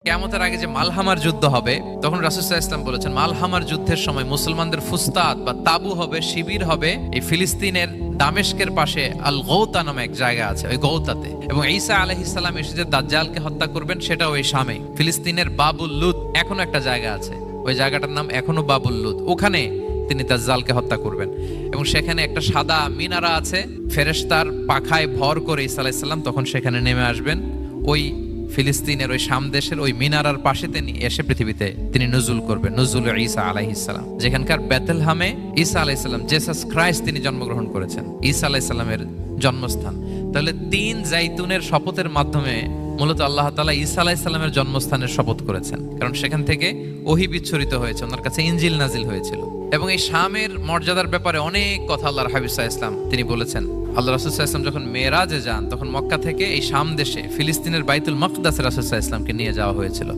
কিয়ামতের আগে যে মালহামার যুদ্ধ হবে, তখন রাসূল সাল্লাল্লাহু আলাইহি ওয়াসাল্লাম বলেছেন মালহামার যুদ্ধের সময় মুসলমানদের ফুস্তাদ বা তাবু হবে, শিবির হবে এই ফিলিস্তিনের দামেস্কের পাশে আল গৌতা নামে এক জায়গা আছে, ওই গৌতাতে। এবং ঈসা আলাইহিস সালাম এসে যে দাজ্জালকে হত্যা করবেন সেটাও ওই শামে। ফিলিস্তিনের বাবুল লুদ এখনো একটা জায়গা আছে, ওই জায়গাটার নাম এখনো বাবুল লুদ, ওখানে তিনি দাজ্জালকে হত্যা করবেন। এবং সেখানে একটা সাদা মিনারা আছে, ফেরেশতার পাখায় ভর করে ঈসা আলাইহিস সালাম তখন সেখানে নেমে আসবেন। ওই ফিলিস্তিনের ওই শাম দেশের ওই মিনারার পাশে তিনি এসে পৃথিবীতে তিনি নুজুল করবেন, নুজুল ঈসা আলাইহিস সালাম। যেখানকার বেথলহামে ঈসা আলাইহিস সালাম, জেসাস ক্রাইস্ট তিনি জন্মগ্রহণ করেছেন, ঈসা আলাইহিস সালামের জন্মস্থান। তাহলে 3 জাইতুনের শপথের মাধ্যমে মূলত আল্লাহ তাআলা ঈসা আলাইহিস সালামের জন্মস্থানের শপথ করেছেন, কারণ সেখান থেকে ওহী বিচ্ছুরিত হয়েছে, ওনার কাছে ইনজিল নাজিল হয়েছিল। এবং এই শামের মর্যাদার ব্যাপারে অনেক কথা আল্লাহর হাবিব সাল্লাল্লাহু আলাইহি ওয়াসাল্লাম তিনি বলেছেন। আল্লাহ রাসূল সাল্লাল্লাহু আলাইহি ওয়াসাল্লাম যখন মেরাজে যান, তখন মক্কা থেকে এই শাম দেশে ফিলিস্তিনের বাইতুল মাকদাসে রাসূল সাল্লাল্লাহু আলাইহি ওয়াসাল্লামকে নিয়ে যাওয়া হয়েছিল।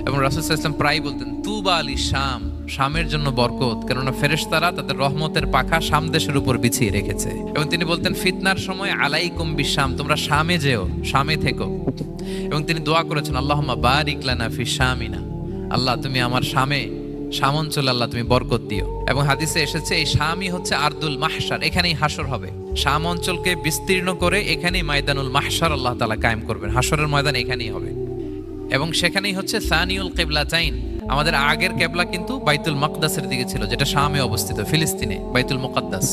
এবং রাসূল সাল্লাল্লাহু আলাইহি ওয়াসাল্লাম প্রায় বলতেন তুবা আলি শাম, শামের জন্য বরকত, কেননা ফেরেশতারা তাদের রহমতের পাখা শাম দেশের উপর বিছিয়ে রেখেছে। এবং তিনি বলতেন ফিতনার সময় আলাইকুম বিশাম, তোমরা শামে যেও, শামে থেকো। এবং তিনি দোয়া করেছেন আল্লাহুম্মা বারিক লানা ফি শামিনা, আল্লাহ তুমি আমার শামে, শাম অঞ্চলে আল্লাহ তুমি বরকত দিও। এবং হাদিসে এসেছে এই শামই হচ্ছে আরদুল মাহশার, এখানেই হাসর হবে। শাম অঞ্চলকে বিস্তীর্ণ করে এখানেই ময়দানুল মাহশার আল্লাহ তাআলা কায়েম করবেন, হাসরের ময়দান এখানেই হবে। এবং সেখানেই হচ্ছে সানিউল কিবলাতাইন, আমাদের আগের কিবলা কিন্তু বাইতুল মাকদাসের দিকে ছিল, যেটা শামে অবস্থিত, ফিলিস্তিনে বাইতুল মুকাদ্দাস।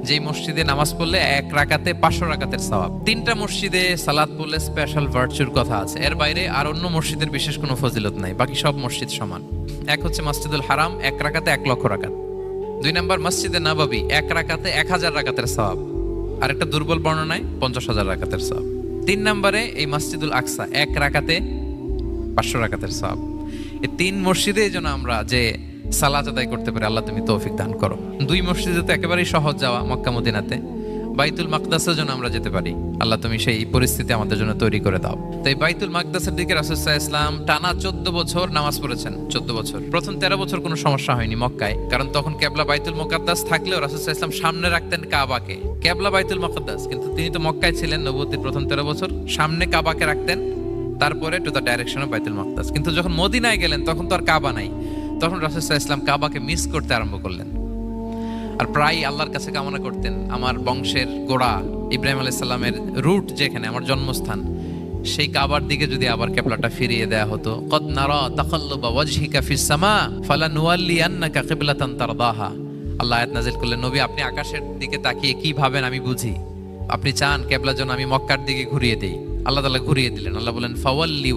যেই মসজিদে নামাজ পড়লে 1 রাকাতে 500 রাকাতের সওয়াব। 3টা মসজিদে সালাত পড়লে স্পেশাল ভার্চুর কথা আছে, এর বাইরে আর অন্য মসজিদের বিশেষ কোনো ফজিলত নাই, বাকি সব মসজিদ সমান। এক হচ্ছে মসজিদুল হারাম, 1 রাকাতে 1 লক্ষ রাকাত। 2 নম্বর মসজিদে নববী, 1 রাকাতে 1000 রাকাতের সওয়াব, আর একটা দুর্বল বর্ণনায় 50,000 রাকাতের সওয়াব। 3 নম্বরে এই মসজিদুল আকসা, 1 রাকাতে 500 রাকাতের সওয়াব। এই 3 মসজিদে যেন আমরা যে সালাত আদায় করতে পারি, আল্লাহ তুমি তৌফিক দান করো। 2 মসজিদে তো একেবারেই সহজ যাওয়া, মক্কা মদিনাতে। বাইতুল মাকদাসের জন্য আমরা যেতে পারি, আল্লাহ তুমি সেই পরিস্থিতি আমাদের জন্য তৈরি করে দাও। তো এই বাইতুল মাকদাসের দিকে রাসূল সাল্লাল্লাহু আলাইহি ওয়াসাল্লাম টানা 14 বছর নামাজ পড়েছেন। 14 বছর, প্রথম 13 বছর কোনো সমস্যা হয়নি মক্কায়, কারণ তখন কিবলা বাইতুল মুকাদ্দাস থাকলেও রাসূল সাল্লাল্লাহু আলাইহি ওয়াসাল্লাম সামনে রাখতেন কাবাকে, কিবলা বাইতুল মুকাদ্দাস, কিন্তু তিনি তো মক্কায় ছিলেন নবুয়তের প্রথম 13 বছর, সামনে কাবাকে রাখতেন, তারপরে টু দ্য ডাইরেকশন অফ বাইতুল মাকদাস। কিন্তু যখন মদিনায় গেলেন তখন তো আর কাবা নাই, তখন রাসূল সাল্লাল্লাহু আলাইহি ওয়াসাল্লাম কাবাকে মিস করতে আরম্ভ করলেন। আর প্রায় আল্লাহর কাছে কামনা করতেন আমার বংশের গোড়া ইব্রাহিম আলাইহিস সালামের রুট, যেখানে আমার জন্মস্থান, সেই কাবার দিকে যদি আবার কিবলাটা ফিরিয়ে দেয়া হতো। কদ নারা তাকাল্লুবা ওয়াজহিকা ফিস সামা ফালানুওয়াল্লিয়ান্নাকা কিবলাতান তারদাহা। আল্লাহ আয়াত নাযিল করলেন, নবী আপনি আকাশের দিকে তাকিয়ে কি ভাবেন আমি বুঝি, আপনি চান কিবলা যেন আমি মক্কার দিকে ঘুরিয়ে দেই, আল্লাহ তাআলা ঘুরিয়ে দিলেন। আল্লাহ বলেন ফাওয়াল্লি